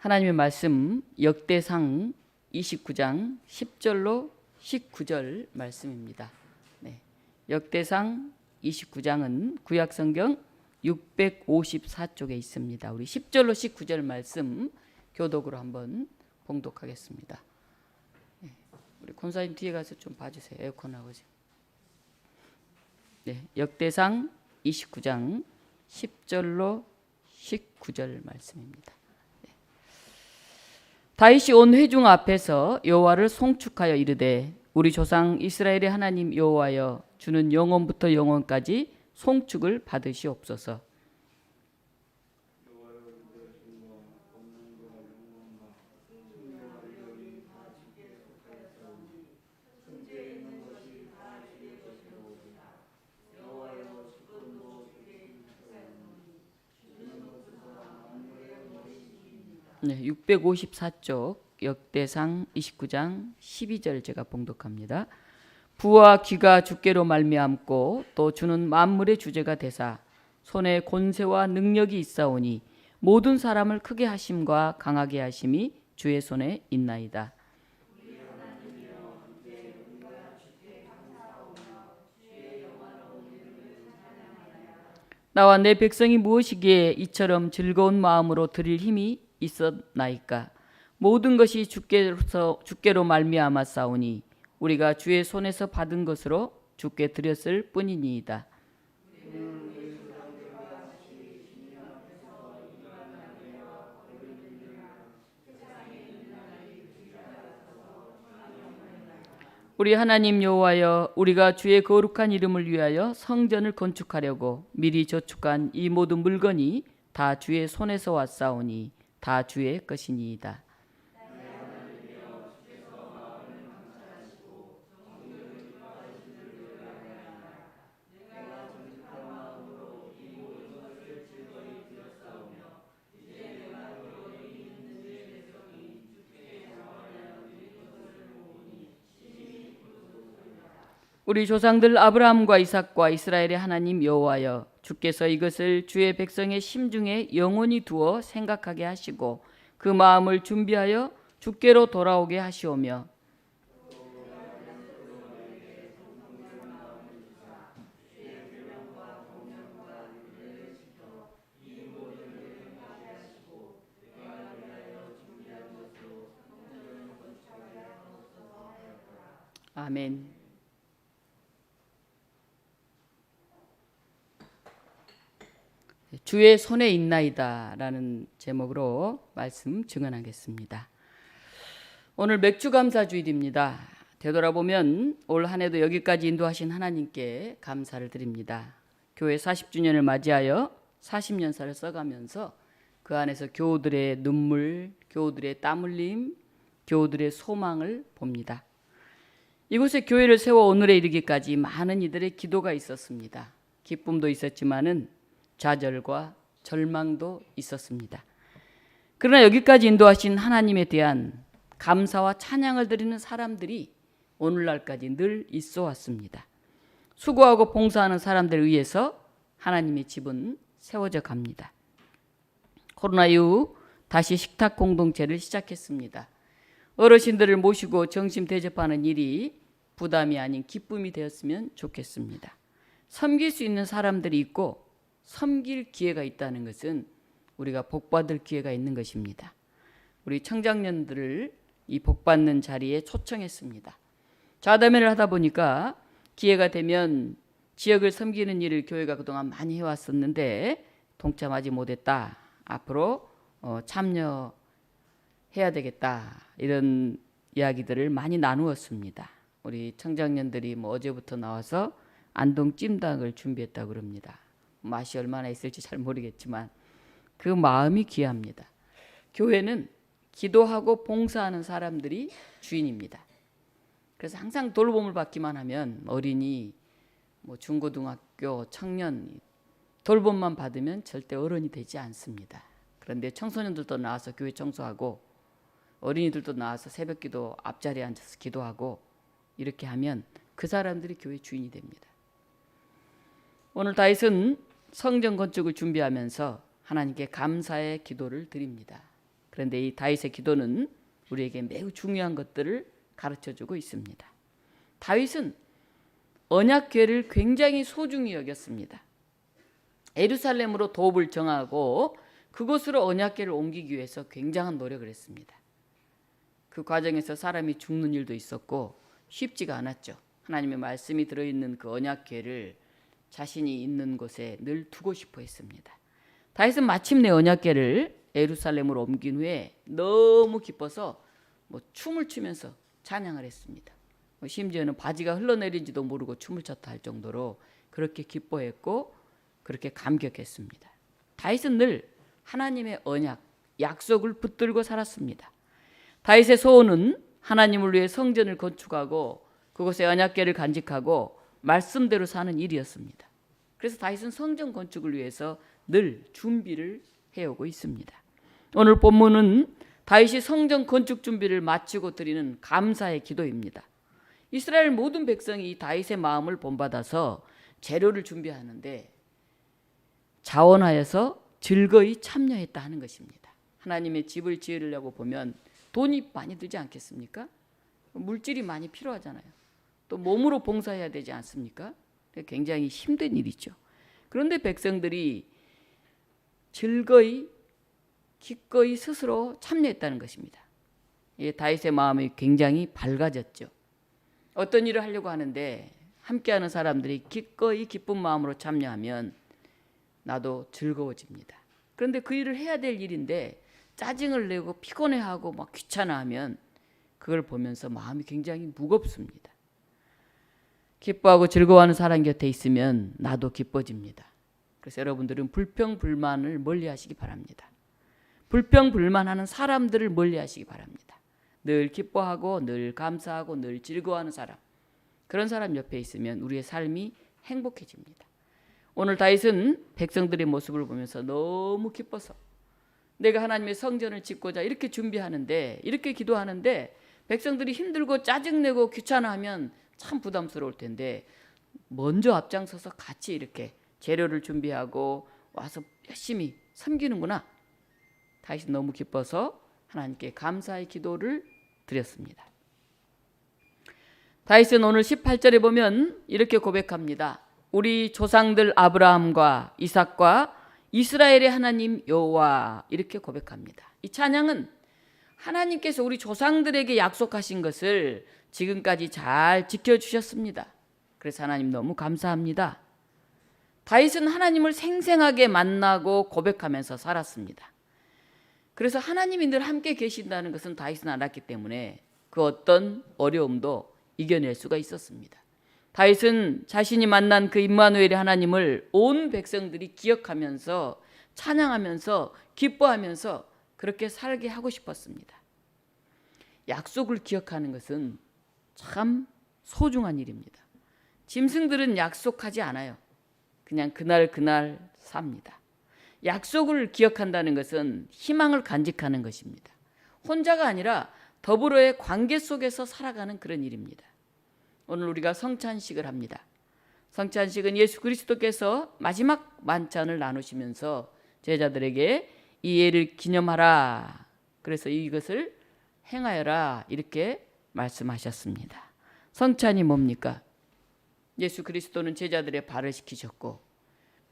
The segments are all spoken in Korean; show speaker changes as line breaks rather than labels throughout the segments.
하나님의 말씀 역대상 29장 10절로 19절 말씀입니다. 네. 역대상 29장은 구약성경 654쪽에 있습니다. 우리 10절로 19절 말씀 교독으로 한번 봉독하겠습니다. 네. 우리 권사님 뒤에 가서 좀 봐주세요. 에어컨 나오지. 네. 역대상 29장 10절로 19절 말씀입니다. 다윗이 온 회중 앞에서 여호와를 송축하여 이르되 우리 조상 이스라엘의 하나님 여호와여 주는 영원부터 영원까지 송축을 받으시옵소서. 네, 654쪽 역대상 29장 12절 제가 봉독합니다. 부와 귀가 주께로 말미암고 또 주는 만물의 주제가 되사 손에 권세와 능력이 있사오니 모든 사람을 크게 하심과 강하게 하심이 주의 손에 있나이다. 나와 내 백성이 무엇이기에 이처럼 즐거운 마음으로 드릴 힘이 있었나이까. 모든 것이 주께로 말미암았사오니 우리가 주의 손에서 받은 것으로 주께 드렸을 뿐이니이다. 우리 하나님 여호와여 우리가 주의 거룩한 이름을 위하여 성전을 건축하려고 미리 저축한 이 모든 물건이 다 주의 손에서 왔사오니 다 주의 것이니이다. 우리 조상들 아브라함과 이삭과 이스라엘의 하나님 여호와여 주께서 이것을 주의 백성의 심중에 영원히 두어 생각하게 하시고 그 마음을 준비하여 주께로 돌아오게 하시오며 아멘. 주의 손에 있나이다 라는 제목으로 말씀 증언하겠습니다. 오늘 맥주감사주일입니다. 되돌아보면 올 한 해도 여기까지 인도하신 하나님께 감사를 드립니다. 교회 40주년을 맞이하여 40년사를 써가면서 그 안에서 교우들의 눈물, 교우들의 땀 흘림, 교우들의 소망을 봅니다. 이곳에 교회를 세워 오늘에 이르기까지 많은 이들의 기도가 있었습니다. 기쁨도 있었지만은 좌절과 절망도 있었습니다. 그러나 여기까지 인도하신 하나님에 대한 감사와 찬양을 드리는 사람들이 오늘날까지 늘 있어 왔습니다. 수고하고 봉사하는 사람들에 의해서 하나님의 집은 세워져 갑니다. 코로나 이후 다시 식탁 공동체를 시작했습니다. 어르신들을 모시고 정심 대접하는 일이 부담이 아닌 기쁨이 되었으면 좋겠습니다. 섬길 수 있는 사람들이 있고 섬길 기회가 있다는 것은 우리가 복받을 기회가 있는 것입니다. 우리 청장년들을 이 복받는 자리에 초청했습니다. 좌담회를 하다 보니까 기회가 되면 지역을 섬기는 일을 교회가 그동안 많이 해왔었는데 동참하지 못했다. 앞으로 참여해야 되겠다. 이런 이야기들을 많이 나누었습니다. 우리 청장년들이 어제부터 나와서 안동 찜닭을 준비했다고 그럽니다. 맛이 얼마나 있을지 잘 모르겠지만 그 마음이 귀합니다. 교회는 기도하고 봉사하는 사람들이 주인입니다. 그래서 항상 돌봄을 받기만 하면 어린이, 중고등학교, 청년 돌봄만 받으면 절대 어른이 되지 않습니다. 그런데 청소년들도 나와서 교회 청소하고 어린이들도 나와서 새벽기도 앞자리에 앉아서 기도하고 이렇게 하면 그 사람들이 교회 주인이 됩니다. 오늘 다윗은 성전 건축을 준비하면서 하나님께 감사의 기도를 드립니다. 그런데 이 다윗의 기도는 우리에게 매우 중요한 것들을 가르쳐주고 있습니다. 다윗은 언약궤를 굉장히 소중히 여겼습니다. 예루살렘으로 도읍을 정하고 그곳으로 언약궤를 옮기기 위해서 굉장한 노력을 했습니다. 그 과정에서 사람이 죽는 일도 있었고 쉽지가 않았죠. 하나님의 말씀이 들어있는 그 언약궤를 자신이 있는 곳에 늘 두고 싶어 했습니다. 다윗은 마침내 언약궤를 예루살렘으로 옮긴 후에 너무 기뻐서 춤을 추면서 찬양을 했습니다. 심지어는 바지가 흘러내린지도 모르고 춤을 췄다 할 정도로 그렇게 기뻐했고 그렇게 감격했습니다. 다윗은 늘 하나님의 언약, 약속을 붙들고 살았습니다. 다윗의 소원은 하나님을 위해 성전을 건축하고 그곳에 언약궤를 간직하고 말씀대로 사는 일이었습니다. 그래서 다윗은 성전 건축을 위해서 늘 준비를 해오고 있습니다. 오늘 본문은 다윗이 성전 건축 준비를 마치고 드리는 감사의 기도입니다. 이스라엘 모든 백성이 이 다윗의 마음을 본받아서 재료를 준비하는데 자원하여서 즐거이 참여했다 하는 것입니다. 하나님의 집을 지으려고 보면 돈이 많이 들지 않겠습니까? 물질이 많이 필요하잖아요. 또 몸으로 봉사해야 되지 않습니까? 굉장히 힘든 일이죠. 그런데 백성들이 즐거이 기꺼이 스스로 참여했다는 것입니다. 다윗의 마음이 굉장히 밝아졌죠. 어떤 일을 하려고 하는데 함께하는 사람들이 기꺼이 기쁜 마음으로 참여하면 나도 즐거워집니다. 그런데 그 일을 해야 될 일인데 짜증을 내고 피곤해하고 막 귀찮아하면 그걸 보면서 마음이 굉장히 무겁습니다. 기뻐하고 즐거워하는 사람 곁에 있으면 나도 기뻐집니다. 그래서 여러분들은 불평불만을 멀리하시기 바랍니다. 불평불만하는 사람들을 멀리하시기 바랍니다. 늘 기뻐하고 늘 감사하고 늘 즐거워하는 사람, 그런 사람 옆에 있으면 우리의 삶이 행복해집니다. 오늘 다윗은 백성들의 모습을 보면서 너무 기뻐서 내가 하나님의 성전을 짓고자 이렇게 준비하는데, 이렇게 기도하는데 백성들이 힘들고 짜증내고 귀찮아하면 참 부담스러울 텐데 먼저 앞장서서 같이 이렇게 재료를 준비하고 와서 열심히 섬기는구나. 다윗은 너무 기뻐서 하나님께 감사의 기도를 드렸습니다. 다윗은 오늘 18절에 보면 이렇게 고백합니다. 우리 조상들 아브라함과 이삭과 이스라엘의 하나님 여호와, 이렇게 고백합니다. 이 찬양은 하나님께서 우리 조상들에게 약속하신 것을 지금까지 잘 지켜주셨습니다. 그래서 하나님 너무 감사합니다. 다윗은 하나님을 생생하게 만나고 고백하면서 살았습니다. 그래서 하나님이 늘 함께 계신다는 것은 다윗은 알았기 때문에 그 어떤 어려움도 이겨낼 수가 있었습니다. 다윗은 자신이 만난 그 임마누엘의 하나님을 온 백성들이 기억하면서 찬양하면서 기뻐하면서 그렇게 살게 하고 싶었습니다. 약속을 기억하는 것은 참 소중한 일입니다. 짐승들은 약속하지 않아요. 그냥 그날 삽니다. 약속을 기억한다는 것은 희망을 간직하는 것입니다. 혼자가 아니라 더불어의 관계 속에서 살아가는 그런 일입니다. 오늘 우리가 성찬식을 합니다. 성찬식은 예수 그리스도께서 마지막 만찬을 나누시면서 제자들에게 이 예를 기념하라, 그래서 이것을 행하여라, 이렇게 말씀하셨습니다. 성찬이 뭡니까? 예수 그리스도는 제자들의 발을 씻기셨고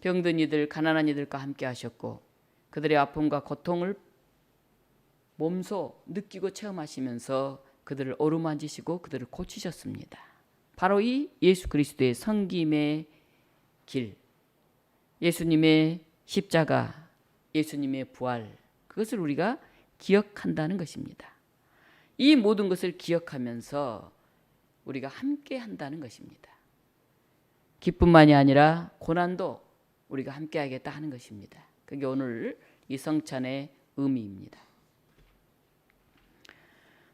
병든 이들, 가난한 이들과 함께 하셨고 그들의 아픔과 고통을 몸소 느끼고 체험하시면서 그들을 어루만지시고 그들을 고치셨습니다. 바로 이 예수 그리스도의 섬김의 길, 예수님의 십자가, 예수님의 부활, 그것을 우리가 기억한다는 것입니다. 이 모든 것을 기억하면서 우리가 함께 한다는 것입니다. 기쁨만이 아니라 고난도 우리가 함께 하겠다 하는 것입니다. 그게 오늘 이 성찬의 의미입니다.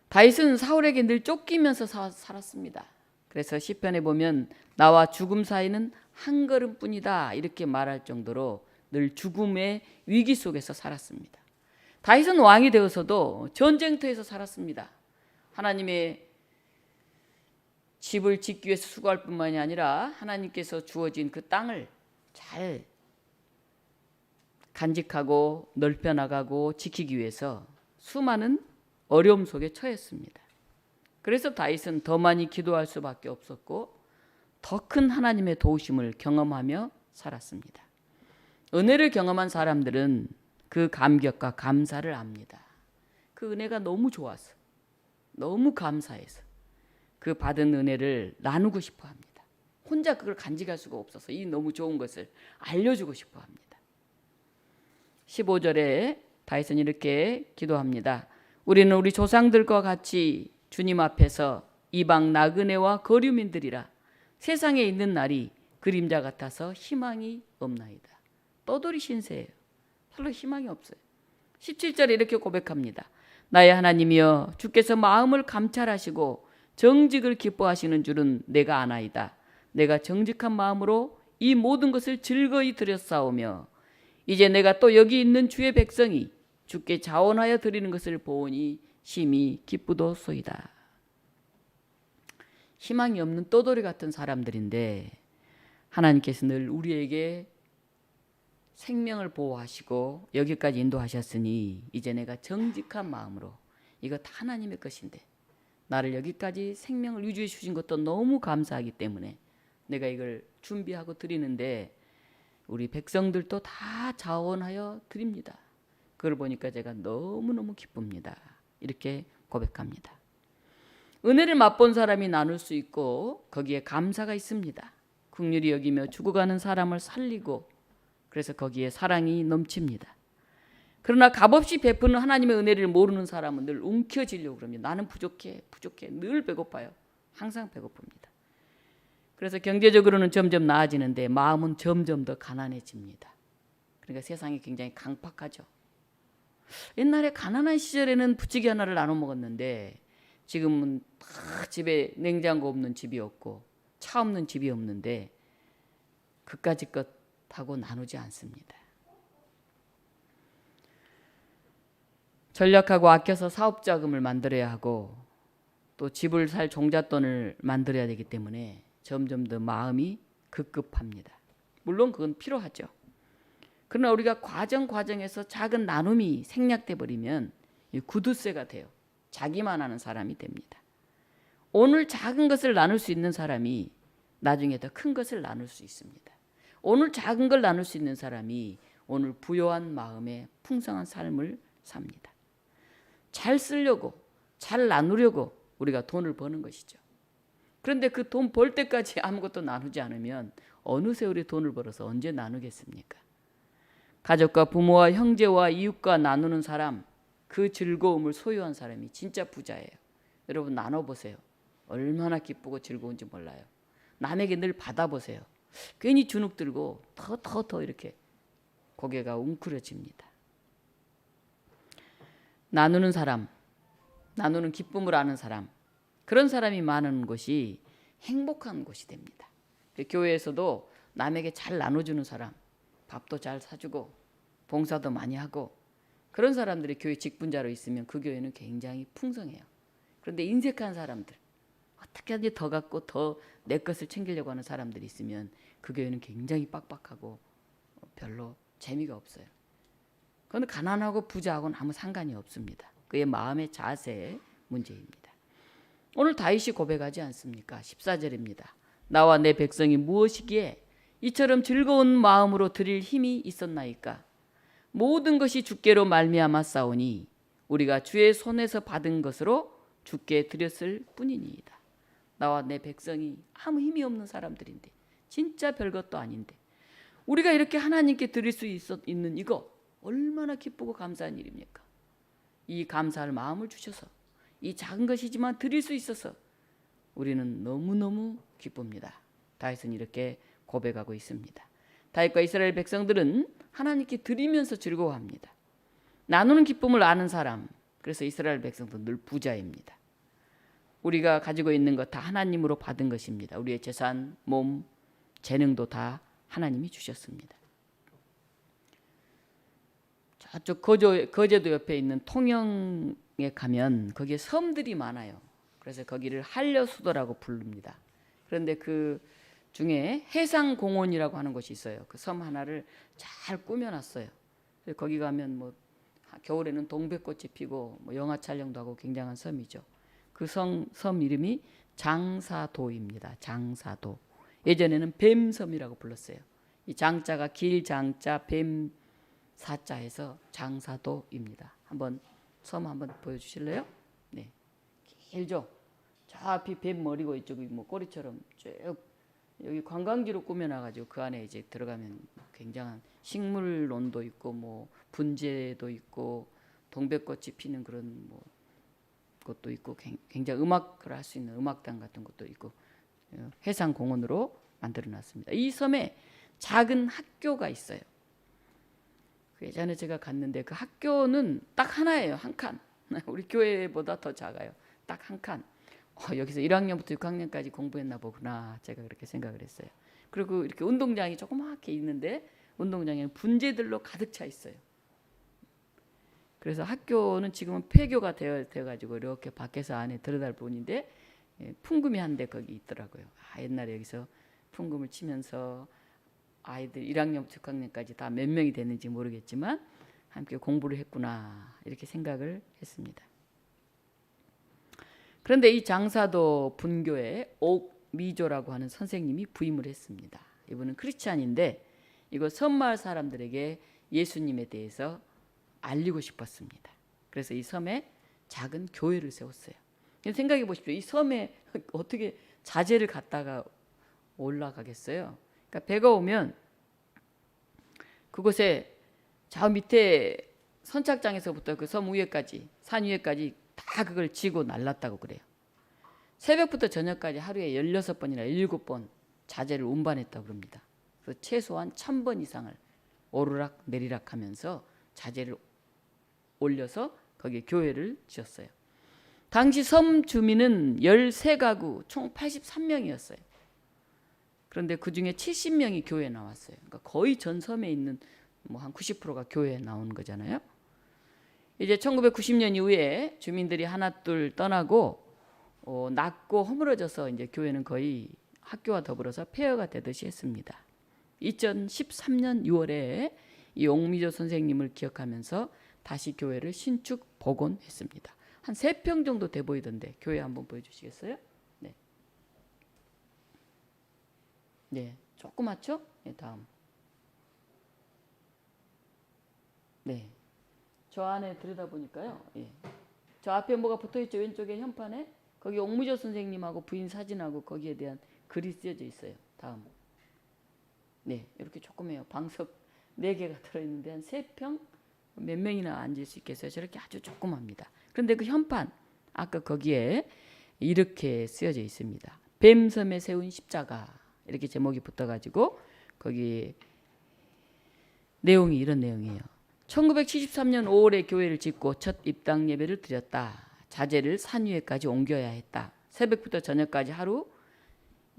다윗은 사울에게 늘 쫓기면서 살았습니다. 그래서 시편에 보면 나와 죽음 사이는 한 걸음뿐이다, 이렇게 말할 정도로 늘 죽음의 위기 속에서 살았습니다. 다윗은 왕이 되어서도 전쟁터에서 살았습니다. 하나님의 집을 짓기 위해서 수고할 뿐만이 아니라 하나님께서 주어진 그 땅을 잘 간직하고 넓혀나가고 지키기 위해서 수많은 어려움 속에 처했습니다. 그래서 다윗은 더 많이 기도할 수밖에 없었고 더 큰 하나님의 도우심을 경험하며 살았습니다. 은혜를 경험한 사람들은 그 감격과 감사를 압니다. 그 은혜가 너무 좋아서, 너무 감사해서 그 받은 은혜를 나누고 싶어 합니다. 혼자 그걸 간직할 수가 없어서 이 너무 좋은 것을 알려주고 싶어 합니다. 15절에 다윗은 이렇게 기도합니다. 우리는 우리 조상들과 같이 주님 앞에서 이방 나그네와 거류민들이라 세상에 있는 날이 그림자 같아서 희망이 없나이다. 떠돌이 신세예요. 별로 희망이 없어요. 17절에 이렇게 고백합니다. 나의 하나님이여 주께서 마음을 감찰하시고 정직을 기뻐하시는 줄은 내가 아나이다. 내가 정직한 마음으로 이 모든 것을 즐거이 드렸사오며 이제 내가 또 여기 있는 주의 백성이 주께 자원하여 드리는 것을 보오니 심히 기쁘도소이다. 희망이 없는 떠돌이 같은 사람들인데 하나님께서 늘 우리에게 생명을 보호하시고 여기까지 인도하셨으니 이제 내가 정직한 마음으로 이거 다 하나님의 것인데 나를 여기까지 생명을 유지해 주신 것도 너무 감사하기 때문에 내가 이걸 준비하고 드리는데 우리 백성들도 다 자원하여 드립니다. 그걸 보니까 제가 너무너무 기쁩니다. 이렇게 고백합니다. 은혜를 맛본 사람이 나눌 수 있고 거기에 감사가 있습니다. 긍휼히 여기며 죽어가는 사람을 살리고 그래서 거기에 사랑이 넘칩니다. 그러나 값없이 베푸는 하나님의 은혜를 모르는 사람은 늘 움켜쥐려고 그럽니다. 나는 부족해 늘 배고파요. 항상 배고픕니다. 그래서 경제적으로는 점점 나아지는데 마음은 점점 더 가난해집니다. 그러니까 세상이 굉장히 강팍하죠. 옛날에 가난한 시절에는 부치기 하나를 나눠 먹었는데 지금은 다 집에 냉장고 없는 집이 없고 차 없는 집이 없는데 그까짓 것하고 나누지 않습니다. 전략하고 아껴서 사업자금을 만들어야 하고 또 집을 살 종잣돈을 만들어야 되기 때문에 점점 더 마음이 급급합니다. 물론 그건 필요하죠. 그러나 우리가 과정에서 작은 나눔이 생략돼 버리면 구두쇠가 돼요. 자기만 하는 사람이 됩니다. 오늘 작은 것을 나눌 수 있는 사람이 나중에 더 큰 것을 나눌 수 있습니다. 오늘 작은 걸 나눌 수 있는 사람이 오늘 부요한 마음에 풍성한 삶을 삽니다. 잘 쓰려고, 잘 나누려고 우리가 돈을 버는 것이죠. 그런데 그 돈 벌 때까지 아무것도 나누지 않으면 어느 세월에 돈을 벌어서 언제 나누겠습니까? 가족과 부모와 형제와 이웃과 나누는 사람, 그 즐거움을 소유한 사람이 진짜 부자예요. 여러분 나눠보세요. 얼마나 기쁘고 즐거운지 몰라요. 남에게 늘 받아보세요. 괜히 주눅 들고 더 이렇게 고개가 웅크려집니다. 나누는 사람, 나누는 기쁨을 아는 사람, 그런 사람이 많은 곳이 행복한 곳이 됩니다. 교회에서도 남에게 잘 나눠주는 사람, 밥도 잘 사주고 봉사도 많이 하고 그런 사람들이 교회 직분자로 있으면 그 교회는 굉장히 풍성해요. 그런데 인색한 사람들, 어떻게 하든지 더 갖고 더 내 것을 챙기려고 하는 사람들이 있으면 그 교회는 굉장히 빡빡하고 별로 재미가 없어요. 그건 가난하고 부자하고는 아무 상관이 없습니다. 그의 마음의 자세의 문제입니다. 오늘 다윗이 고백하지 않습니까? 14절입니다. 나와 내 백성이 무엇이기에 이처럼 즐거운 마음으로 드릴 힘이 있었나이까? 모든 것이 주께로 말미암아 싸우니 우리가 주의 손에서 받은 것으로 주께 드렸을 뿐이니이다. 나와 내 백성이 아무 힘이 없는 사람들인데 진짜 별것도 아닌데 우리가 이렇게 하나님께 드릴 수 있는 이거 얼마나 기쁘고 감사한 일입니까? 이 감사할 마음을 주셔서 이 작은 것이지만 드릴 수 있어서 우리는 너무너무 기쁩니다. 다윗은 이렇게 고백하고 있습니다. 다윗과 이스라엘 백성들은 하나님께 드리면서 즐거워합니다. 나누는 기쁨을 아는 사람, 그래서 이스라엘 백성도 늘 부자입니다. 우리가 가지고 있는 것 다 하나님으로 받은 것입니다. 우리의 재산, 몸, 재능도 다 하나님이 주셨습니다. 저쪽 거제도 옆에 있는 통영에 가면 거기에 섬들이 많아요. 그래서 거기를 한려수도라고 부릅니다. 그런데 그 중에 해상공원이라고 하는 곳이 있어요. 그 섬 하나를 잘 꾸며놨어요. 거기 가면 뭐 겨울에는 동백꽃이 피고 뭐 영화 촬영도 하고 굉장한 섬이죠. 그 섬 이름이 장사도입니다. 장사도. 예전에는 뱀섬이라고 불렀어요. 이 장자가 길장자 뱀 사자해서 장사도입니다. 한번 섬 한번 보여주실래요? 네, 길죠. 저 앞이 뱀 머리고 이쪽이 뭐 꼬리처럼 쭉 여기 관광지로 꾸며놔가지고 그 안에 이제 들어가면 굉장한 식물론도 있고 뭐 분재도 있고 동백꽃이 피는 그런 뭐 것도 있고 굉장히 음악을 할 수 있는 음악당 같은 것도 있고 해상 공원으로 만들어놨습니다. 이 섬에 작은 학교가 있어요. 예전에 제가 갔는데 그 학교는 딱 하나예요. 한 칸. 우리 교회보다 더 작아요. 딱 한 칸. 여기서 1학년부터 6학년까지 공부했나 보구나. 제가 그렇게 생각을 했어요. 그리고 이렇게 운동장이 조그맣게 있는데 운동장에는 분재들로 가득 차 있어요. 그래서 학교는 지금은 폐교가 되어가지고 이렇게 밖에서 안에 들여다 보는데 풍금이 한 대 거기 있더라고요. 옛날에 여기서 풍금을 치면서 아이들 1학년부터 6학년까지 다 몇 명이 됐는지 모르겠지만 함께 공부를 했구나 이렇게 생각을 했습니다. 그런데 이 장사도 분교에 옥미조라고 하는 선생님이 부임을 했습니다. 이분은 크리스찬인데 이거 섬마을 사람들에게 예수님에 대해서 알리고 싶었습니다. 그래서 이 섬에 작은 교회를 세웠어요. 생각해 보십시오. 이 섬에 어떻게 자재를 갖다가 올라가겠어요? 그러니까 배가 오면 그곳에 저 밑에 선착장에서부터 그 섬 위에까지 산 위에까지 다 그걸 지고 날랐다고 그래요. 새벽부터 저녁까지 하루에 16번이나 17번 자재를 운반했다고 그럽니다. 그래서 최소한 1000번 이상을 오르락 내리락 하면서 자재를 올려서 거기에 교회를 지었어요. 당시 섬 주민은 13가구 총 83명이었어요. 그런데 그중에 70명이 교회에 나왔어요. 그러니까 거의 전 섬에 있는 뭐 한 90%가 교회에 나온 거잖아요. 이제 1990년 이후에 주민들이 하나둘 떠나고 낮고 허물어져서 이제 교회는 거의 학교와 더불어서 폐허가 되듯이 했습니다. 2013년 6월에 이 옥미조 선생님을 기억하면서 다시 교회를 신축 복원했습니다. 한 3평 정도 돼 보이던데 교회 한번 보여주시겠어요? 네, 네, 조그맣죠? 네, 다음. 네, 저 안에 들여다보니까요. 예. 저 앞에 뭐가 붙어있죠? 왼쪽에 현판에 거기 옥무조 선생님하고 부인 사진하고 거기에 대한 글이 쓰여져 있어요. 다음. 네, 이렇게 조그매요. 방석 4개가 들어있는데 한 3평 몇 명이나 앉을 수 있겠어요? 저렇게 아주 조그맣니다. 그런데 그 현판 아까 거기에 이렇게 쓰여져 있습니다. 뱀섬에 세운 십자가 이렇게 제목이 붙어가지고 거기 내용이 이런 내용이에요. 1973년 5월에 교회를 짓고 첫 입당 예배를 드렸다. 자재를 산 위에까지 옮겨야 했다. 새벽부터 저녁까지 하루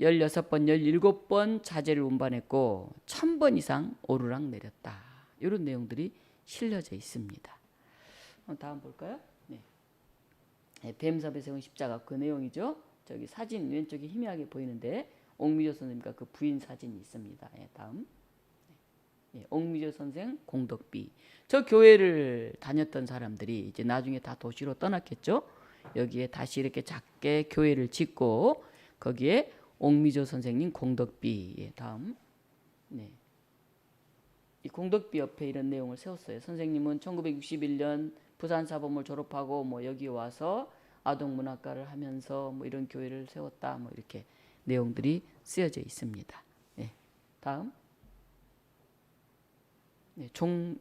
16번, 17번 자재를 운반했고 1000번 이상 오르락 내렸다. 이런 내용들이 실려져 있습니다. 다음 볼까요? 네. 뱀섬에 세운 십자가 그 내용이죠. 저기 사진 왼쪽에 희미하게 보이는데 옥미조 선생님과 그 부인 사진이 있습니다. 다음. 옥미조 선생 공덕비. 저 교회를 다녔던 사람들이 이제 나중에 다 도시로 떠났겠죠. 여기에 다시 이렇게 작게 교회를 짓고 거기에 옥미조 선생님 공덕비. 다음. 네. 이 공덕비 옆에 이런 내용을 세웠어요. 선생님은 1961년 부산사범을 졸업하고 뭐 여기 와서 아동문학과를 하면서 뭐 이런 교회를 세웠다. 뭐 이렇게 내용들이 쓰여져 있습니다. 네. 다음. 네, 종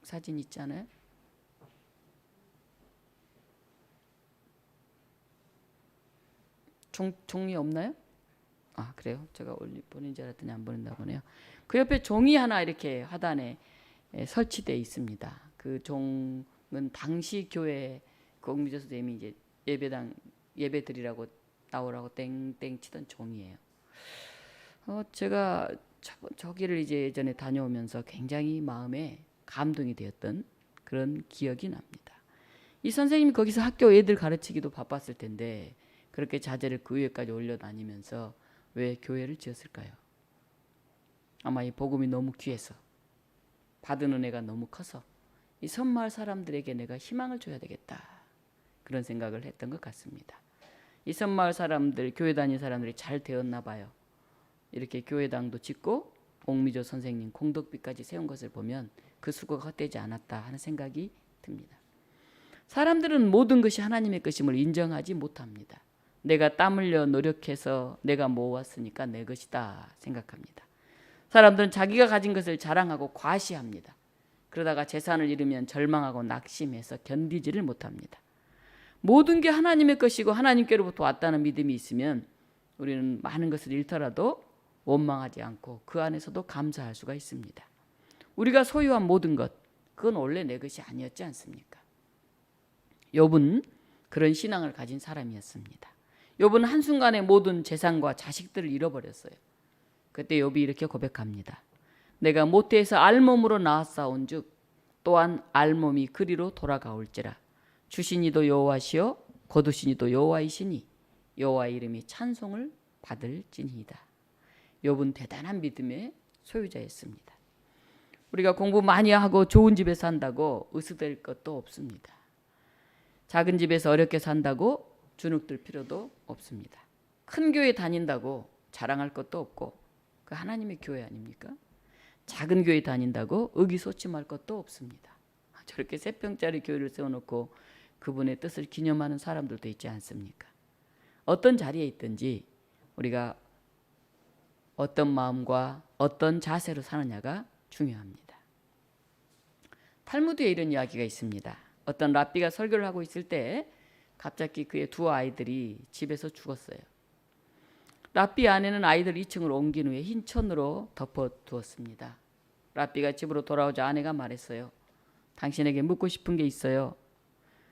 사진 있잖아요. 종이 없나요? 아, 그래요? 제가 보낸 줄 알았더니 안 보냈나 보네요. 그 옆에 종이 하나 이렇게 하단에 설치되어 있습니다. 그 종은 당시 교회 옥미조 선생님이 이제 예배 드리라고 나오라고 땡땡 치던 종이에요. 제가 저기를 이제 예전에 다녀오면서 굉장히 마음에 감동이 되었던 그런 기억이 납니다. 이 선생님이 거기서 학교 애들 가르치기도 바빴을 텐데 그렇게 자재를 그 위에까지 올려다니면서 왜 교회를 지었을까요? 아마 이 복음이 너무 귀해서 받은 은혜가 너무 커서 이 섬마을 사람들에게 내가 희망을 줘야 되겠다. 그런 생각을 했던 것 같습니다. 이 섬마을 사람들, 교회 다니는 사람들이 잘 되었나 봐요. 이렇게 교회당도 짓고 옥미조 선생님 공덕비까지 세운 것을 보면 그 수고가 헛되지 않았다 하는 생각이 듭니다. 사람들은 모든 것이 하나님의 것임을 인정하지 못합니다. 내가 땀 흘려 노력해서 내가 모았으니까 내 것이다 생각합니다. 사람들은 자기가 가진 것을 자랑하고 과시합니다. 그러다가 재산을 잃으면 절망하고 낙심해서 견디지를 못합니다. 모든 게 하나님의 것이고 하나님께로부터 왔다는 믿음이 있으면 우리는 많은 것을 잃더라도 원망하지 않고 그 안에서도 감사할 수가 있습니다. 우리가 소유한 모든 것, 그건 원래 내 것이 아니었지 않습니까? 욥은 그런 신앙을 가진 사람이었습니다. 욥은 한순간에 모든 재산과 자식들을 잃어버렸어요. 그때 욥이 이렇게 고백합니다. 내가 모태에서 알몸으로 나왔사온즉 또한 알몸이 그리로 돌아가올지라. 주신 이도 여호와시요 거두신 이도 여호와이시니 여호와의 이름이 찬송을 받을지니이다. 욥은 대단한 믿음의 소유자였습니다. 우리가 공부 많이 하고 좋은 집에 산다고 으스댈 것도 없습니다. 작은 집에서 어렵게 산다고 주눅들 필요도 없습니다. 큰 교회 다닌다고 자랑할 것도 없고 그 하나님의 교회 아닙니까? 작은 교회 다닌다고 의기소침할 것도 없습니다. 저렇게 3평짜리 교회를 세워놓고 그분의 뜻을 기념하는 사람들도 있지 않습니까? 어떤 자리에 있든지 우리가 어떤 마음과 어떤 자세로 사느냐가 중요합니다. 탈무드에 이런 이야기가 있습니다. 어떤 랍비가 설교를 하고 있을 때 갑자기 그의 2 아이들이 집에서 죽었어요. 랍비 아내는 아이들 2층으로 옮긴 후에 흰 천으로 덮어두었습니다. 랍비가 집으로 돌아오자 아내가 말했어요. 당신에게 묻고 싶은 게 있어요.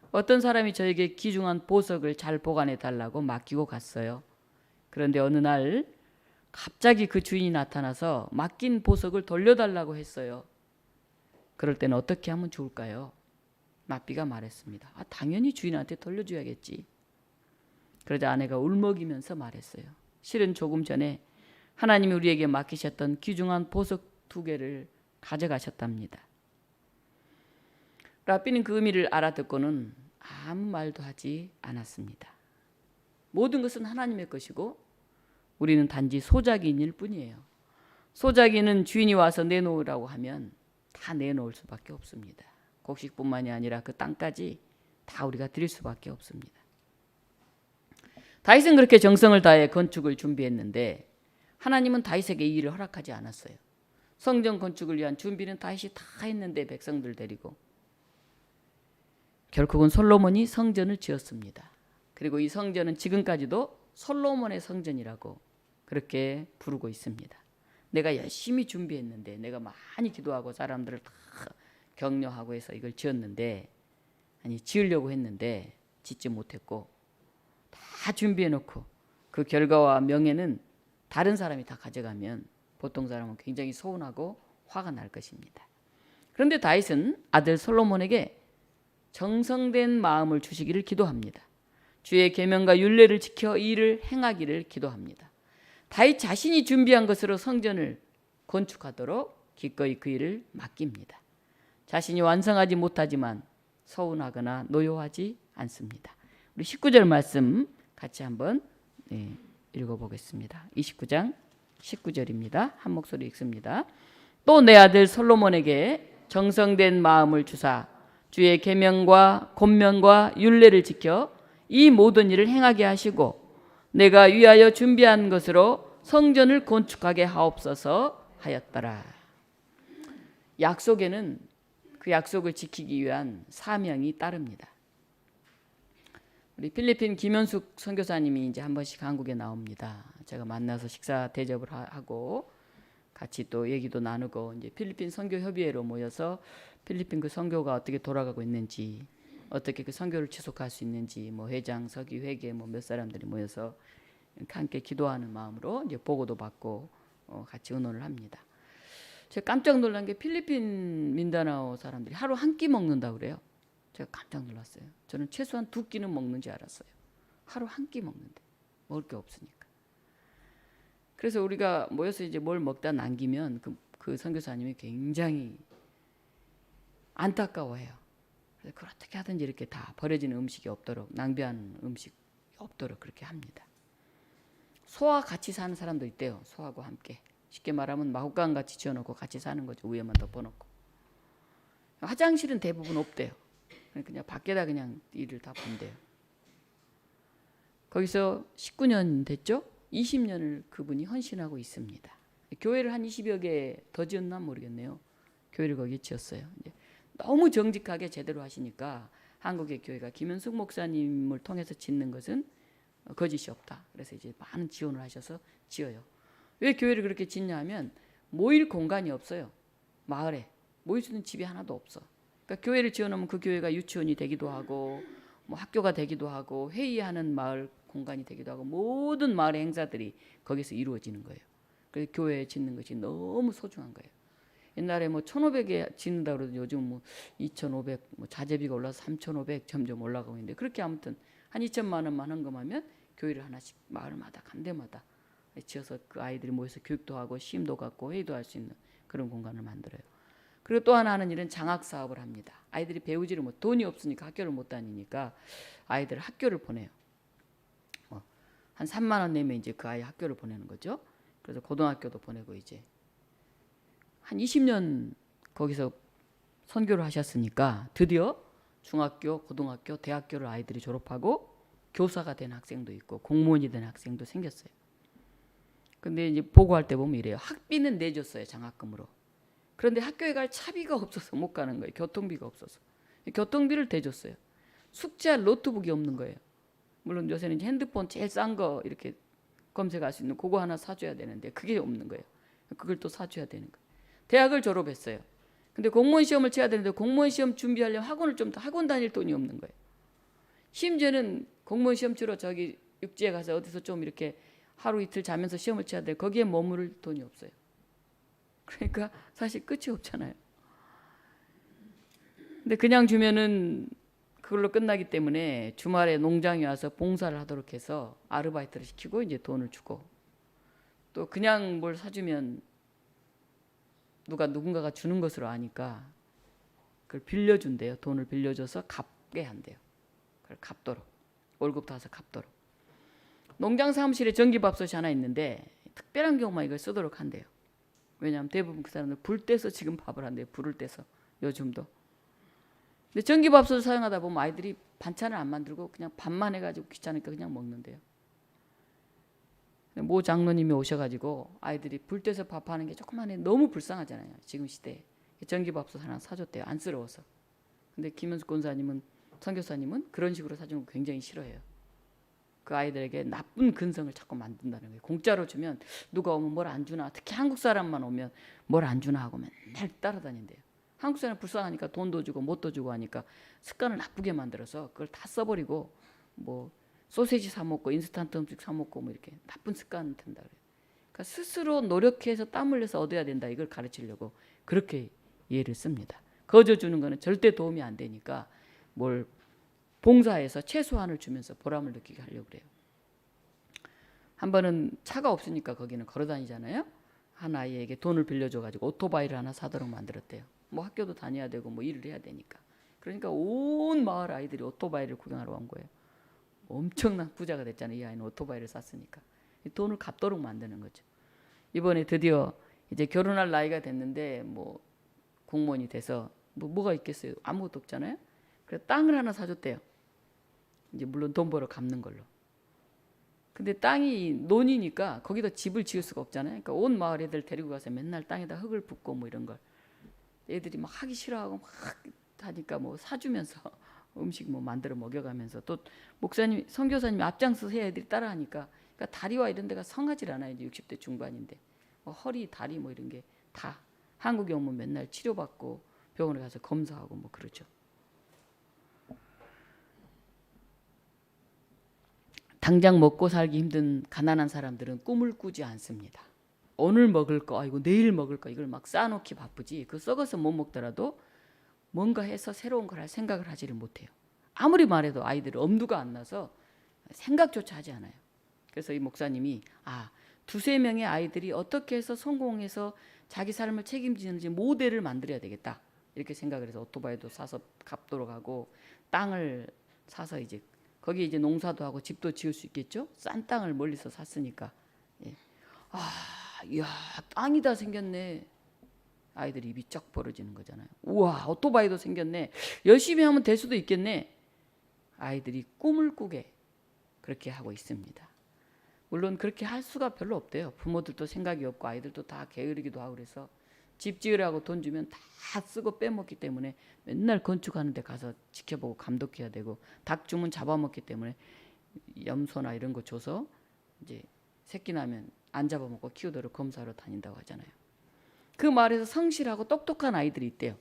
어떤 사람이 저에게 귀중한 보석을 잘 보관해 달라고 맡기고 갔어요. 그런데 어느 날 갑자기 그 주인이 나타나서 맡긴 보석을 돌려달라고 했어요. 그럴 때는 어떻게 하면 좋을까요? 랍비가 말했습니다. 당연히 주인한테 돌려줘야겠지. 그러자 아내가 울먹이면서 말했어요. 실은 조금 전에 하나님이 우리에게 맡기셨던 귀중한 보석 2개를 가져가셨답니다. 랍비는 그 의미를 알아듣고는 아무 말도 하지 않았습니다. 모든 것은 하나님의 것이고 우리는 단지 소작인일 뿐이에요. 소작인은 주인이 와서 내놓으라고 하면 다 내놓을 수밖에 없습니다. 곡식뿐만이 아니라 그 땅까지 다 우리가 드릴 수밖에 없습니다. 다윗은 그렇게 정성을 다해 건축을 준비했는데 하나님은 다윗에게 이 일을 허락하지 않았어요. 성전 건축을 위한 준비는 다윗이 다 했는데 백성들 데리고 결국은 솔로몬이 성전을 지었습니다. 그리고 이 성전은 지금까지도 솔로몬의 성전이라고 그렇게 부르고 있습니다. 내가 열심히 준비했는데 내가 많이 기도하고 사람들을 다 격려하고 해서 이걸 지었는데 지으려고 했는데 짓지 못했고 다 준비해놓고 그 결과와 명예는 다른 사람이 다 가져가면 보통 사람은 굉장히 서운하고 화가 날 것입니다. 그런데 다윗은 아들 솔로몬에게 정성된 마음을 주시기를 기도합니다. 주의 계명과 율례를 지켜 이 일을 행하기를 기도합니다. 다윗 자신이 준비한 것으로 성전을 건축하도록 기꺼이 그 일을 맡깁니다. 자신이 완성하지 못하지만 서운하거나 노여하지 않습니다. 우리 19절 말씀 같이 한번 읽어보겠습니다. 29장 19절입니다. 한 목소리 읽습니다. 또 내 아들 솔로몬에게 정성된 마음을 주사 주의 계명과 권면과 율례를 지켜 이 모든 일을 행하게 하시고 내가 위하여 준비한 것으로 성전을 건축하게 하옵소서 하였더라. 약속에는 그 약속을 지키기 위한 사명이 따릅니다. 우리 필리핀 김현숙 선교사님이 이제 한 번씩 한국에 나옵니다. 제가 만나서 식사 대접을 하고 같이 또 얘기도 나누고 이제 필리핀 선교협의회로 모여서 필리핀 그 선교가 어떻게 돌아가고 있는지 어떻게 그 선교를 지속할 수 있는지 뭐 회장, 서기, 회계 뭐 몇 사람들이 모여서 함께 기도하는 마음으로 이제 보고도 받고 같이 의논을 합니다. 제가 깜짝 놀란 게 필리핀 민다나오 사람들이 하루 한 끼 먹는다 그래요. 제가 깜짝 놀랐어요. 저는 최소한 2끼는 먹는 줄 알았어요. 하루 한 끼 먹는데 먹을 게 없으니까. 그래서 우리가 모여서 이제 뭘 먹다 남기면 그 선교사님이 굉장히 안타까워해요. 그래서 그걸 어떻게 하든지 이렇게 다 버려지는 음식이 없도록, 낭비하는 음식이 없도록 그렇게 합니다. 소와 같이 사는 사람도 있대요. 소하고 함께. 쉽게 말하면 마구간 같이 지어놓고 같이 사는 거죠. 위에만 덮어놓고. 화장실은 대부분 없대요. 그냥 밖에다 그냥 일을 다 본대요. 거기서 19년 됐죠? 20년을 그분이 헌신하고 있습니다. 교회를 한 20여 개 더 지었나 모르겠네요. 교회를 거기에 지었어요. 이제 너무 정직하게 제대로 하시니까 한국의 교회가 김현숙 목사님을 통해서 짓는 것은 거짓이 없다. 그래서 이제 많은 지원을 하셔서 지어요. 왜 교회를 그렇게 짓냐 하면 모일 공간이 없어요. 마을에 모일 수 있는 집이 하나도 없어. 그러니까 교회를 지어놓으면 그 교회가 유치원이 되기도 하고 뭐 학교가 되기도 하고 회의하는 마을 공간이 되기도 하고 모든 마을의 행사들이 거기서 이루어지는 거예요. 그래서 교회 짓는 것이 너무 소중한 거예요. 옛날에 뭐 1,500에 짓는다 그러더니 요즘 뭐 2,500, 뭐 자재비가 올라서 3,500 점점 올라가고 있는데 그렇게 아무튼 한 2천만 원만 헌금하면 교회를 하나씩 마을마다 간데마다 지어서 그 아이들이 모여서 교육도 하고 시임도 갖고 회의도 할 수 있는 그런 공간을 만들어요. 그리고 또 하나 하는 일은 장학 사업을 합니다. 아이들이 배우지를 못, 돈이 없으니까 학교를 못 다니니까 아이들을 학교를 보내요. 한 3만 원 내면 이제 그 아이 학교를 보내는 거죠. 그래서 고등학교도 보내고 이제 한 20년 거기서 선교를 하셨으니까 드디어 중학교, 고등학교, 대학교를 아이들이 졸업하고 교사가 된 학생도 있고 공무원이 된 학생도 생겼어요. 근데 이제 보고할 때 보면 이래요. 학비는 내줬어요. 장학금으로. 그런데 학교에 갈 차비가 없어서 못 가는 거예요. 교통비가 없어서. 교통비를 대줬어요. 숙제할 노트북이 없는 거예요. 물론 요새는 이제 핸드폰 제일 싼 거 이렇게 검색할 수 있는 그거 하나 사줘야 되는데 그게 없는 거예요. 그걸 또 사줘야 되는 거예요. 대학을 졸업했어요. 근데 공무원 시험을 쳐야 되는데 공무원 시험 준비하려면 학원을 좀 더 학원 다닐 돈이 없는 거예요. 심지어는 공무원 시험 치러 저기 육지에 가서 어디서 좀 이렇게 하루 이틀 자면서 시험을 쳐야 돼. 거기에 머무를 돈이 없어요. 그러니까 사실 끝이 없잖아요. 근데 그냥 주면은 그걸로 끝나기 때문에 주말에 농장에 와서 봉사를 하도록 해서 아르바이트를 시키고 이제 돈을 주고 또 그냥 뭘 사주면 누군가가 주는 것으로 아니까 그걸 빌려준대요. 돈을 빌려줘서 갚게 한대요. 그걸 갚도록 월급 타서 갚도록. 농장 사무실에 전기밥솥이 하나 있는데 특별한 경우만 이걸 쓰도록 한대요. 왜냐하면 대부분 그 사람들 불 떼서 지금 밥을 한대요. 불을 떼서 요즘도. 근데 전기밥솥을 사용하다 보면 아이들이 반찬을 안 만들고 그냥 밥만 해가지고 귀찮으니까 그냥 먹는데요. 모 장로님이 오셔가지고 아이들이 불 떼서 밥하는 게 조그만해 너무 불쌍하잖아요. 지금 시대에. 전기밥솥 하나 사줬대요. 안쓰러워서. 근데 김현숙 권사님은 선교사님은 그런 식으로 사주는 거 굉장히 싫어해요. 그 아이들에게 나쁜 근성을 자꾸 만든다는 거예요. 공짜로 주면 누가 오면 뭘 안 주나. 특히 한국 사람만 오면 뭘 안 주나 하고 맨날 따라다닌대요. 한국 사람 불쌍하니까 돈도 주고 못도 주고 하니까 습관을 나쁘게 만들어서 그걸 다 써버리고 뭐 소세지 사 먹고 인스턴트 음식 사 먹고 뭐 이렇게 나쁜 습관 든다 그래요. 그러니까 스스로 노력해서 땀 흘려서 얻어야 된다 이걸 가르치려고 그렇게 예를 씁니다. 거저 주는 거는 절대 도움이 안 되니까 뭘 봉사해서 최소한을 주면서 보람을 느끼게 하려고 그래요. 한 번은 차가 없으니까 거기는 걸어 다니잖아요. 한 아이에게 돈을 빌려줘가지고 오토바이를 하나 사도록 만들었대요. 뭐 학교도 다녀야 되고 뭐 일을 해야 되니까. 그러니까 온 마을 아이들이 오토바이를 구경하러 온 거예요. 엄청난 부자가 됐잖아요. 이 아이는 오토바이를 샀으니까. 돈을 갚도록 만드는 거죠. 이번에 드디어 이제 결혼할 나이가 됐는데 뭐 공무원이 돼서 뭐가 있겠어요. 아무것도 없잖아요. 그래서 땅을 하나 사줬대요. 이제 물론 돈 벌어 갚는 걸로. 근데 땅이 논이니까 거기다 집을 지을 수가 없잖아요. 그러니까 온 마을 애들 데리고 가서 맨날 땅에다 흙을 붓고 뭐 이런 걸 애들이 막 하기 싫어하고 막 하니까 뭐 사주면서 음식 뭐 만들어 먹여가면서 또 목사님 선교사님이 앞장서서 해야 애들이 따라하니까 그러니까 다리와 이런 데가 성하질 않아요. 이제 60대 중반인데 뭐 허리 다리 뭐 이런 게 다 한국에 오면 맨날 치료받고 병원에 가서 검사하고 뭐 그러죠. 당장 먹고 살기 힘든 가난한 사람들은 꿈을 꾸지 않습니다. 오늘 먹을 거, 아이고 내일 먹을 거 이걸 막 쌓아놓기 바쁘지. 그 썩어서 못 먹더라도 뭔가 해서 새로운 걸 할 생각을 하지를 못해요. 아무리 말해도 아이들 엄두가 안 나서 생각조차 하지 않아요. 그래서 이 목사님이 두세 명의 아이들이 어떻게 해서 성공해서 자기 삶을 책임지는지 모델을 만들어야 되겠다. 이렇게 생각을 해서 오토바이도 사서 갑도로 가고 땅을 사서 이제 거기 이제 농사도 하고 집도 지을 수 있겠죠. 싼 땅을 멀리서 샀으니까. 예. 이야 땅이 다 생겼네. 아이들이 입이 쩍 벌어지는 거잖아요. 우와 오토바이도 생겼네. 열심히 하면 될 수도 있겠네. 아이들이 꿈을 꾸게 그렇게 하고 있습니다. 물론 그렇게 할 수가 별로 없대요. 부모들도 생각이 없고 아이들도 다 게으르기도 하고 그래서 집 지으라고 돈 주면 다 쓰고 빼먹기 때문에 맨날 건축하는 데 가서 지켜보고 감독해야 되고 닭 주면 잡아먹기 때문에 염소나 이런 거 줘서 이제 새끼 나면 안 잡아먹고 키우도록 검사하러 다닌다고 하잖아요. 그 마을에서 성실하고 똑똑한 아이들이 있대요.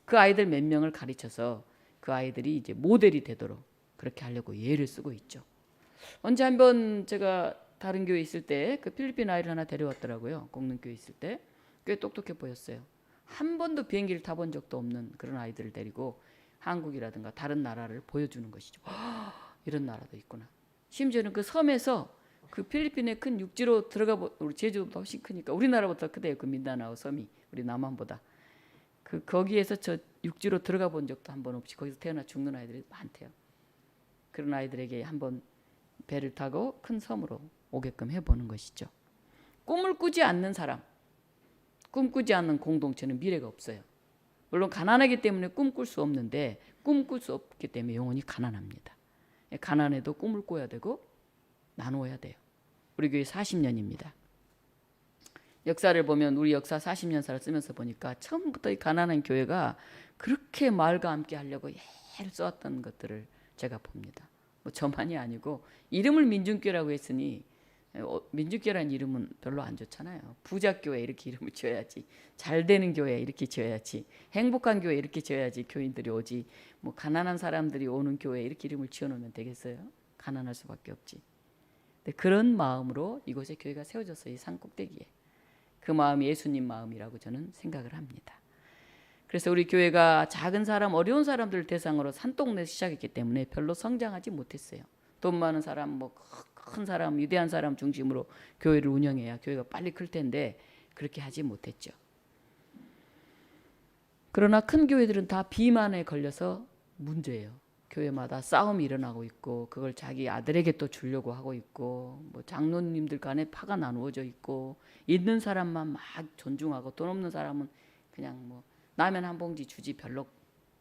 그 아이들 몇 명을 가르쳐서 그 아이들이 이제 모델이 되도록 그렇게 하려고 예를 쓰고 있죠. 언제 한번 제가 다른 교회 있을 때 그 필리핀 아이를 하나 데려왔더라고요. 공릉교회 있을 때. 꽤 똑똑해 보였어요. 한 번도 비행기를 타본 적도 없는 그런 아이들을 데리고 한국이라든가 다른 나라를 보여주는 것이죠. 이런 나라도 있구나. 심지어는 그 섬에서 그 필리핀의 큰 육지로 우리 제주도보다 훨씬 크니까 우리나라보다 크대요. 그 민다나오 섬이 우리 남한보다. 거기에서 저 육지로 들어가 본 적도 한 번 없이 거기서 태어나 죽는 아이들이 많대요. 그런 아이들에게 한번 배를 타고 큰 섬으로 오게끔 해보는 것이죠. 꿈을 꾸지 않는 사람, 꿈꾸지 않는 공동체는 미래가 없어요. 물론 가난하기 때문에 꿈꿀 수 없는데 꿈꿀 수 없기 때문에 영혼이 가난합니다. 가난해도 꿈을 꿔야 되고 나누어야 돼요. 우리 교회 40년입니다. 역사를 보면 우리 역사 40년사를 쓰면서 보니까 처음부터 이 가난한 교회가 그렇게 마을과 함께 하려고 애를 써왔던 것들을 제가 봅니다. 뭐 저만이 아니고 이름을 민중교회라고 했으니 민중교회라는 이름은 별로 안 좋잖아요. 부자교회 이렇게 이름을 지어야지. 잘 되는 교회 이렇게 지어야지. 행복한 교회 이렇게 지어야지 교인들이 오지. 뭐 가난한 사람들이 오는 교회 이렇게 이름을 지어놓으면 되겠어요? 가난할 수밖에 없지. 근데 그런 마음으로 이곳에 교회가 세워졌어요. 이 산 꼭대기에. 그 마음이 예수님 마음이라고 저는 생각을 합니다. 그래서 우리 교회가 작은 사람, 어려운 사람들을 대상으로 산동네에서 시작했기 때문에 별로 성장하지 못했어요. 돈 많은 사람, 뭐 큰 사람, 위대한 사람 중심으로 교회를 운영해야 교회가 빨리 클 텐데 그렇게 하지 못했죠. 그러나 큰 교회들은 다 비만에 걸려서 문제예요. 교회마다 싸움이 일어나고 있고 그걸 자기 아들에게 또 주려고 하고 있고 뭐 장로님들 간에 파가 나누어져 있고 있는 사람만 막 존중하고 돈 없는 사람은 그냥 뭐 라면 한 봉지 주지 별로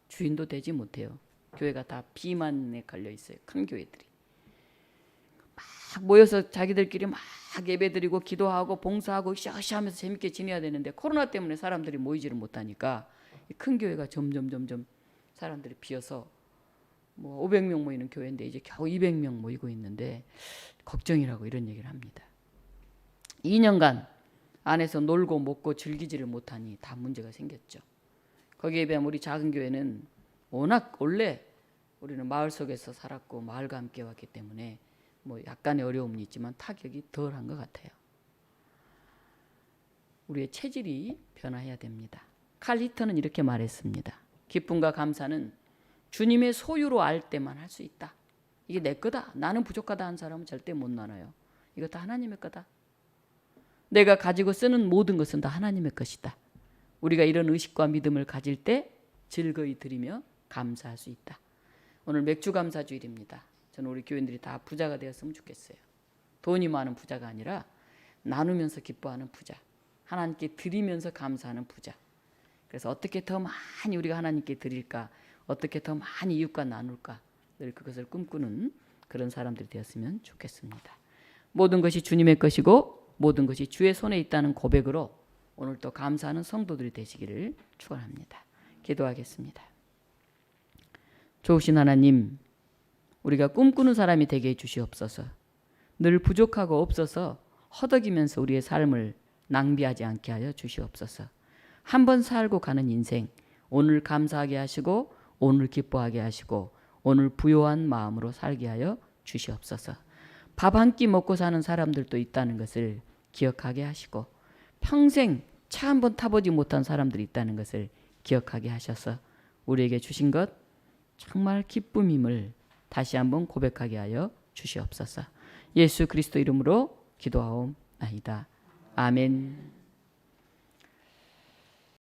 주인도 되지 못해요. 교회가 다 비만에 걸려 있어요. 큰 교회들이. 막 모여서 자기들끼리 막 예배드리고 기도하고 봉사하고 으쌰으쌰하면서 재밌게 지내야 되는데 코로나 때문에 사람들이 모이지를 못하니까 큰 교회가 점점 사람들이 비어서 뭐 500명 모이는 교회인데 이제 겨우 200명 모이고 있는데 걱정이라고 이런 얘기를 합니다. 2년간 안에서 놀고 먹고 즐기지를 못하니 다 문제가 생겼죠. 거기에 비하면 우리 작은 교회는 워낙 원래 우리는 마을 속에서 살았고 마을과 함께 왔기 때문에 뭐 약간의 어려움이 있지만 타격이 덜한 것 같아요. 우리의 체질이 변화해야 됩니다. 칼 히터는 이렇게 말했습니다. 기쁨과 감사는 주님의 소유로 알 때만 할 수 있다. 이게 내 거다. 나는 부족하다 한 사람은 절대 못 나눠요. 이거 다 하나님의 거다. 내가 가지고 쓰는 모든 것은 다 하나님의 것이다. 우리가 이런 의식과 믿음을 가질 때 즐거이 드리며 감사할 수 있다. 오늘 맥주 감사 주일입니다. 저는 우리 교인들이 다 부자가 되었으면 좋겠어요. 돈이 많은 부자가 아니라 나누면서 기뻐하는 부자. 하나님께 드리면서 감사하는 부자. 그래서 어떻게 더 많이 우리가 하나님께 드릴까? 어떻게 더 많이 이웃과 나눌까? 늘 그것을 꿈꾸는 그런 사람들이 되었으면 좋겠습니다. 모든 것이 주님의 것이고 모든 것이 주의 손에 있다는 고백으로 오늘 또 감사하는 성도들이 되시기를 축원합니다. 기도하겠습니다. 좋으신 하나님, 우리가 꿈꾸는 사람이 되게 해주시옵소서. 늘 부족하고 없어서 허덕이면서 우리의 삶을 낭비하지 않게 하여 주시옵소서. 한 번 살고 가는 인생, 오늘 감사하게 하시고 오늘 기뻐하게 하시고 오늘 부요한 마음으로 살게 하여 주시옵소서. 밥 한 끼 먹고 사는 사람들도 있다는 것을 기억하게 하시고 평생 차 한 번 타보지 못한 사람들이 있다는 것을 기억하게 하셔서 우리에게 주신 것 정말 기쁨임을 다시 한번 고백하게 하여 주시옵소서. 예수 그리스도 이름으로 기도하옵나이다. 아멘.